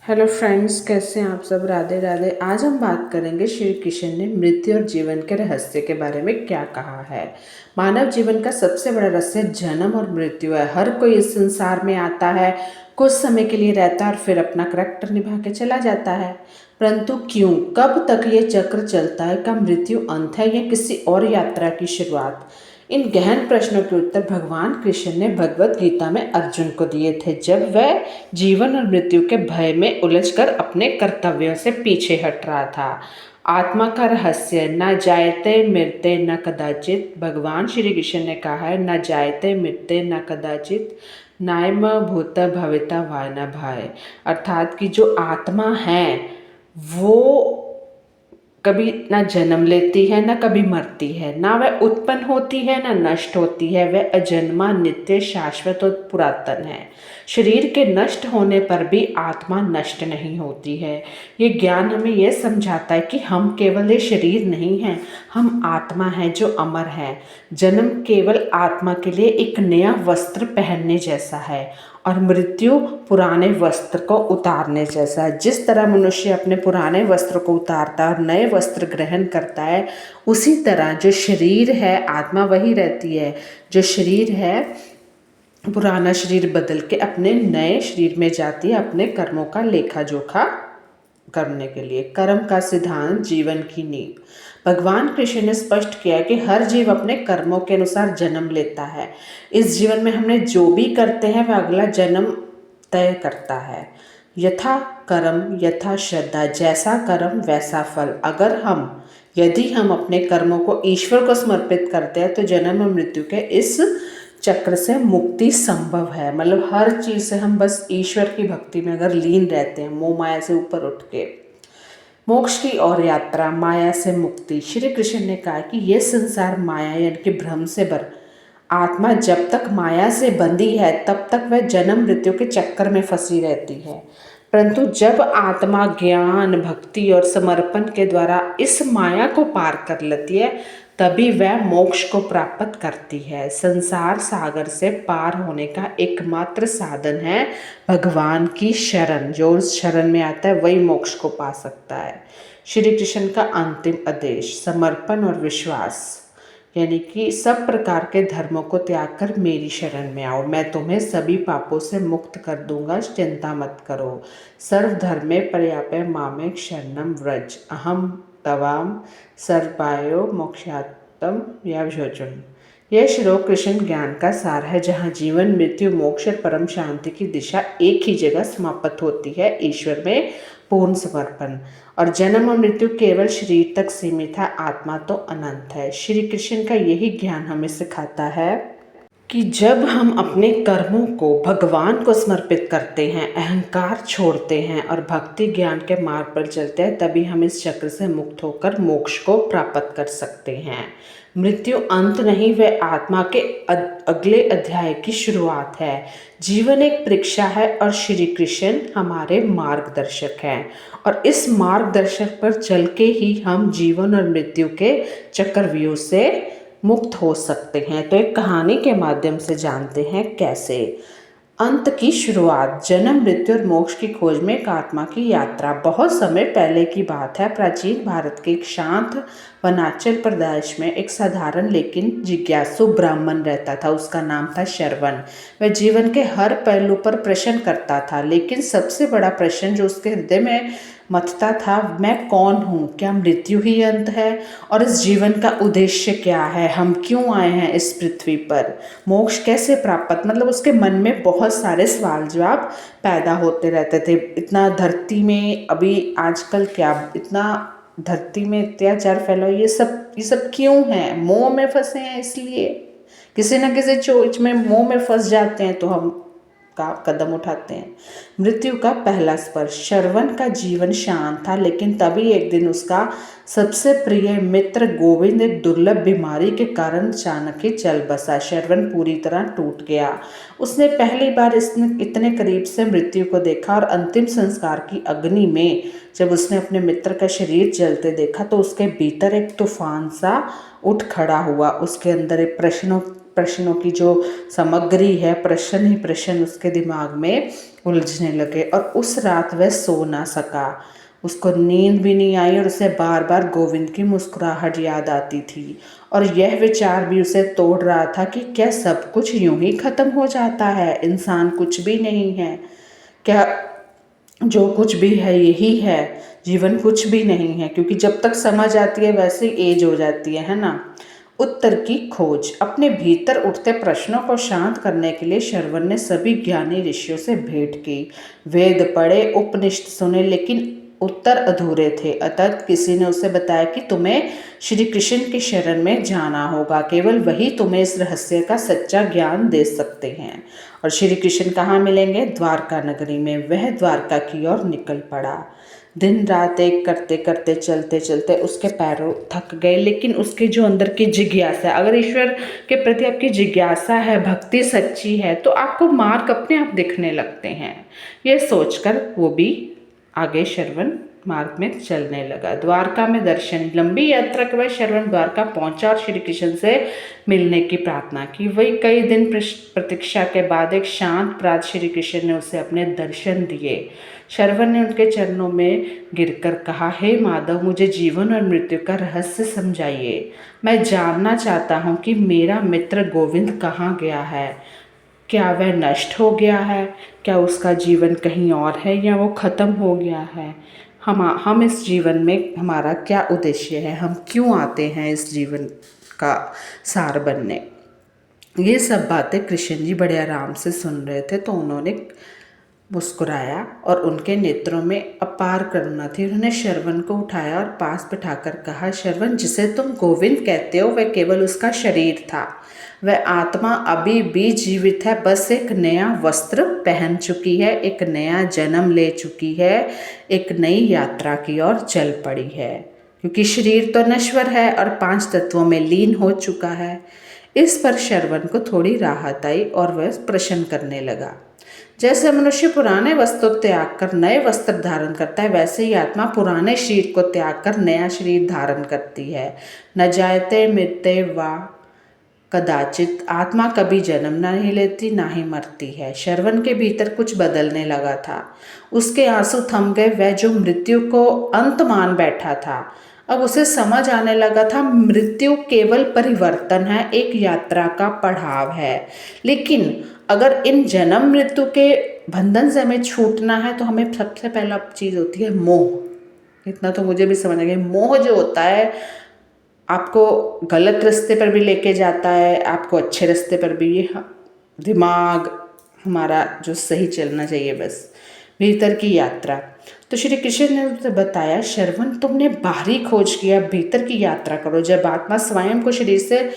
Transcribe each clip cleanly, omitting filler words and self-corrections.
Hello friends, कैसे हैं आप सब। राधे राधे। आज हम बात करेंगे श्री कृष्ण ने मृत्यु और जीवन के रहस्य के बारे में क्या कहा है। मानव जीवन का सबसे बड़ा रहस्य जन्म और मृत्यु है। हर कोई इस संसार में आता है, कुछ समय के लिए रहता है और फिर अपना करैक्टर निभा के चला जाता है। परंतु क्यों, कब तक ये चक्र चलता है? क्या मृत्यु अंत है या किसी और यात्रा की शुरुआत? इन गहन प्रश्नों के उत्तर भगवान कृष्ण ने भगवत गीता में अर्जुन को दिए थे, जब वह जीवन और मृत्यु के भय में उलझकर अपने कर्तव्यों से पीछे हट रहा था। आत्मा का रहस्य न जायते मृत्य न कदाचित। भगवान श्री कृष्ण ने कहा है, न जायते मृत्य न कदाचित नायम भूत भविता वाय न भाय। अर्थात कि जो आत्मा है वो कभी ना जन्म लेती है, ना कभी मरती है, ना वह उत्पन्न होती है, ना नष्ट होती है। वह अजन्मा, नित्य, शाश्वत और पुरातन है। शरीर के नष्ट होने पर भी आत्मा नष्ट नहीं होती है। ये ज्ञान हमें यह समझाता है कि हम केवल ये शरीर नहीं हैं, हम आत्मा हैं जो अमर है। जन्म केवल आत्मा के लिए एक नया वस्त्र पहनने जैसा है और मृत्यु पुराने वस्त्र को उतारने जैसा है। जिस तरह मनुष्य अपने पुराने वस्त्र को उतारता है और नए वस्त्र ग्रहण करता है, उसी तरह जो शरीर है, आत्मा वही रहती है। जो शरीर है, पुराना शरीर बदल के अपने नए शरीर में जाती है, अपने कर्मों का लेखा जोखा करने के लिए। कर्म का सिद्धांत जीवन की नींव। भगवान कृष्ण ने स्पष्ट किया कि हर जीव अपने कर्मों के अनुसार जन्म लेता है। इस जीवन में हमने जो भी करते हैं वह अगला जन्म तय करता है। यथा कर्म यथा श्रद्धा, जैसा कर्म वैसा फल। यदि हम अपने कर्मों को ईश्वर को समर्पित करते हैं तो जन्म और मृत्यु के इस चक्र से मुक्ति संभव है। मतलब हर चीज़ से हम बस ईश्वर की भक्ति में अगर लीन रहते हैं, मोह माया से ऊपर उठ के मोक्ष की ओर यात्रा, माया से मुक्ति। श्री कृष्ण ने कहा कि यह संसार माया यानी कि भ्रम से भर। आत्मा जब तक माया से बंधी है तब तक वह जन्म मृत्यु के चक्कर में फंसी रहती है। परंतु जब आत्मा ज्ञान, भक्ति और समर्पण के द्वारा इस माया को पार कर लेती है, तभी वह मोक्ष को प्राप्त करती है। संसार सागर से पार होने का एकमात्र साधन है भगवान की शरण। जो उस शरण में आता है वही मोक्ष को पा सकता है। श्री कृष्ण का अंतिम आदेश समर्पण और विश्वास, यानी कि सब प्रकार के धर्मों को त्याग कर मेरी शरण में आओ, मैं तुम्हें सभी पापों से मुक्त कर दूंगा, चिंता मत करो। सर्वधर्मे पर्याप्य मामेक शरणम व्रज, अहम तवाम सर्वपायो मोक्षात्म यावजोचन। यह श्लोक कृष्ण ज्ञान का सार है, जहाँ जीवन, मृत्यु, मोक्ष और परम शांति की दिशा एक ही जगह समाप्त होती है, ईश्वर में पूर्ण समर्पण। और जन्म और मृत्यु केवल शरीर तक सीमित है, आत्मा तो अनंत है। श्री कृष्ण का यही ज्ञान हमें सिखाता है कि जब हम अपने कर्मों को भगवान को समर्पित करते हैं, अहंकार छोड़ते हैं और भक्ति ज्ञान के मार्ग पर चलते हैं, तभी हम इस चक्र से मुक्त होकर मोक्ष को प्राप्त कर सकते हैं। मृत्यु अंत नहीं, वह आत्मा के अगले अध्याय की शुरुआत है। जीवन एक परीक्षा है और श्री कृष्ण हमारे मार्गदर्शक हैं, और इस मार्गदर्शक पर चल के ही हम जीवन और मृत्यु के चक्रव्यूह से मुक्त हो सकते हैं। तो एक कहानी के माध्यम से जानते हैं कैसे। अंत की शुरुआत। जन्म, मृत्यु और मोक्ष की खोज में एक आत्मा की यात्रा। बहुत समय पहले की बात है। प्राचीन भारत के एक शांत वनांचल प्रदेश में एक साधारण लेकिन जिज्ञासु ब्राह्मण रहता था। उसका नाम था श्रवण। वह जीवन के हर पहलू पर प्रश्न करता था, लेकिन सबसे बड़ा प्रश्न जो उसके हृदय में मथता था, मैं कौन हूँ? क्या मृत्यु ही अंत है? और इस जीवन का उद्देश्य क्या है? हम क्यों आए हैं इस पृथ्वी पर? मोक्ष कैसे प्राप्त? मतलब उसके मन में बहुत सारे सवाल जवाब पैदा होते रहते थे। इतना धरती में अभी आजकल क्या इतना धरती में अत्याचार फैला, ये सब क्यों है? मोह में फंसे हैं, इसलिए किसी न किसी चोट में मोह में फंस जाते हैं तो हम का कदम उठाते हैं। मृत्यु का पहला स्पर्श। श्रवण का जीवन शांत था, लेकिन तभी एक दिन उसका सबसे प्रिय मित्र गोविंद एक दुर्लभ बीमारी के कारण अचानक ही चल बसा। श्रवण पूरी तरह टूट गया। उसने पहली बार इतने करीब से मृत्यु को देखा, और अंतिम संस्कार की अग्नि में जब उसने अपने मित्र का शरीर जलते देखा तो उसके भीतर एक तूफान सा उठ खड़ा हुआ। उसके अंदर एक प्रश्नों की जो सामग्री है, प्रश्न ही प्रश्न उसके दिमाग में उलझने लगे और उस रात वह सो ना सका। उसको नींद भी नहीं आई और उसे बार बार गोविंद की मुस्कुराहट याद आती थी और यह विचार भी उसे तोड़ रहा था कि क्या सब कुछ यूं ही खत्म हो जाता है, इंसान कुछ भी नहीं है क्या, जो कुछ भी है यही है, जीवन कुछ भी नहीं है, क्योंकि जब तक समझ आती है वैसे ही एज हो जाती है ना। उत्तर की खोज। अपने भीतर उठते प्रश्नों को शांत करने के लिए श्रवण ने सभी ज्ञानी ऋषियों से भेंट की। वेद पढ़े, उपनिषद सुने, लेकिन उत्तर अधूरे थे। अतः किसी ने उसे बताया कि तुम्हें श्री कृष्ण की शरण में जाना होगा, केवल वही तुम्हें इस रहस्य का सच्चा ज्ञान दे सकते हैं। और श्री कृष्ण कहाँ मिलेंगे? द्वारका नगरी में। वह द्वारका की ओर निकल पड़ा। दिन रात एक करते करते चलते चलते उसके पैरों थक गए, लेकिन उसके जो अंदर की जिज्ञासा, अगर ईश्वर के प्रति आपकी जिज्ञासा है, भक्ति सच्ची है, तो आपको मार्ग अपने आप दिखने लगते हैं। यह सोचकर वो भी आगे श्रवण मार्ग में चलने लगा। द्वारका में दर्शन। लंबी यात्रा के बाद श्रवण द्वारका पहुंचा और श्री कृष्ण से मिलने की प्रार्थना की। वही कई दिन प्रतीक्षा के बाद एक शांत प्रात श्री कृष्ण ने उसे अपने दर्शन दिए। श्रवण ने उनके चरणों में गिरकर कहा, हे माधव, मुझे जीवन और मृत्यु का रहस्य समझाइए। मैं जानना चाहता हूँ कि मेरा मित्र गोविंद कहाँ गया है। क्या वह नष्ट हो गया है? क्या उसका जीवन कहीं और है या वो ख़त्म हो गया है? हम इस जीवन में हमारा क्या उद्देश्य है? हम क्यों आते हैं इस जीवन का सार बनने? ये सब बातें कृष्ण जी बड़े आराम से सुन रहे थे, तो उन्होंने मुस्कुराया और उनके नेत्रों में अपार करुणा थी। उन्होंने श्रवण को उठाया और पास बिठाकर कहा, श्रवण, जिसे तुम गोविंद कहते हो वह केवल उसका शरीर था। वह आत्मा अभी भी जीवित है, बस एक नया वस्त्र पहन चुकी है, एक नया जन्म ले चुकी है, एक नई यात्रा की ओर चल पड़ी है, क्योंकि शरीर तो नश्वर है और 5 तत्वों में लीन हो चुका है। इस पर श्रवण को थोड़ी राहत आई और वह प्रश्न करने लगा, जैसे मनुष्य पुराने वस्त्र त्याग कर नए वस्त्र धारण करता है, वैसे ही आत्मा पुराने शरीर को त्याग कर नया शरीर धारण करती है। न जायते मृत्ये वा कदाचित। आत्मा कभी जन्म नहीं लेती, ना ही मरती है। श्रवण के भीतर कुछ बदलने लगा था। उसके आंसू थम गए। वह जो मृत्यु को अंत मान बैठा था, अब उसे समझ आने लगा था, मृत्यु केवल परिवर्तन है, एक यात्रा का पड़ाव है। लेकिन अगर इन जन्म मृत्यु के बंधन से हमें छूटना है तो हमें सबसे पहला चीज़ होती है मोह। इतना तो मुझे भी समझ आ गया। मोह जो होता है आपको गलत रास्ते पर भी लेके जाता है, आपको अच्छे रास्ते पर भी। ये दिमाग हमारा जो सही चलना चाहिए, बस भीतर की यात्रा। तो श्री कृष्ण ने उसे बताया, श्रवण, तुमने बाहरी खोज किया, भीतर की यात्रा करो। जब आत्मा स्वयं को शरीर से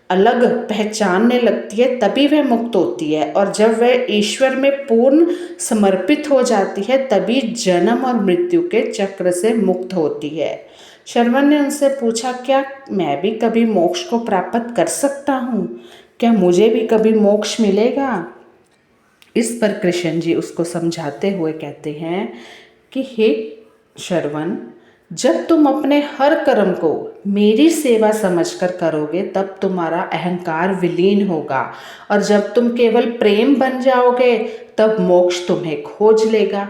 अलग पहचानने लगती है तभी वह मुक्त होती है, और जब वह ईश्वर में पूर्ण समर्पित हो जाती है तभी जन्म और मृत्यु के चक्र से मुक्त होती है। श्रवण ने उनसे पूछा, क्या मैं भी कभी मोक्ष को प्राप्त कर सकता हूँ? क्या मुझे भी कभी मोक्ष मिलेगा? इस पर कृष्ण जी उसको समझाते हुए कहते हैं कि हे श्रवण, जब तुम अपने हर कर्म को मेरी सेवा समझकर करोगे तब तुम्हारा अहंकार विलीन होगा, और जब तुम केवल प्रेम बन जाओगे तब मोक्ष तुम्हें खोज लेगा।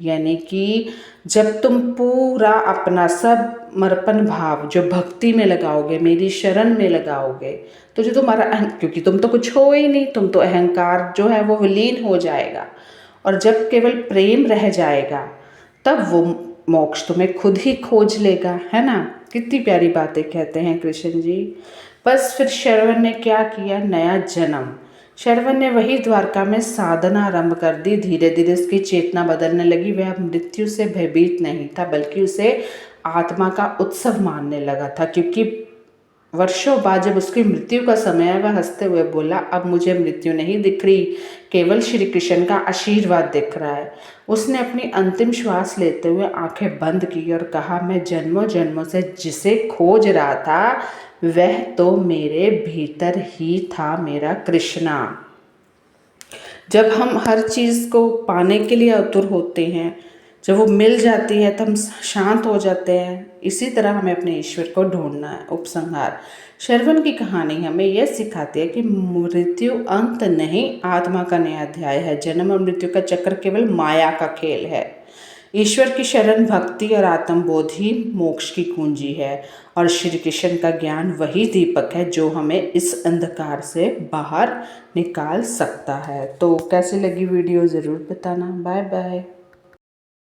यानी कि जब तुम पूरा अपना सब समर्पण भाव जो भक्ति में लगाओगे, मेरी शरण में लगाओगे, तो जो तुम्हारा, क्योंकि तुम तो कुछ हो ही नहीं, तुम तो अहंकार जो है वो विलीन हो जाएगा, और जब केवल प्रेम रह जाएगा तब वो मोक्ष तुम्हें खुद ही खोज लेगा। है ना? कितनी प्यारी बातें कहते हैं कृष्ण जी। बस फिर श्रवण ने क्या किया? नया जन्म। श्रवण ने वही द्वारका में साधना आरंभ कर दी। धीरे धीरे उसकी चेतना बदलने लगी। वह मृत्यु से भयभीत नहीं था, बल्कि उसे आत्मा का उत्सव मानने लगा था, क्योंकि वर्षों बाद जब उसकी मृत्यु का समय आया, वह हंसते हुए बोला, अब मुझे मृत्यु नहीं दिख रही, केवल श्री कृष्ण का आशीर्वाद दिख रहा है। उसने अपनी अंतिम श्वास लेते हुए आंखें बंद की और कहा, मैं जन्मों जन्मों से जिसे खोज रहा था वह तो मेरे भीतर ही था, मेरा कृष्णा। जब हम हर चीज़ को पाने के लिए आतुर होते हैं, जब वो मिल जाती है तो हम शांत हो जाते हैं। इसी तरह हमें अपने ईश्वर को ढूंढना है। उपसंहार। श्रवण की कहानी हमें यह सिखाती है कि मृत्यु अंत नहीं, आत्मा का नया अध्याय है। जन्म और मृत्यु का चक्र केवल माया का खेल है। ईश्वर की शरण, भक्ति और आत्मबोध ही मोक्ष की कुंजी है। और श्री कृष्ण का ज्ञान वही दीपक है जो हमें इस अंधकार से बाहर निकाल सकता है। तो कैसी लगी वीडियो ज़रूर बताना। Bye bye.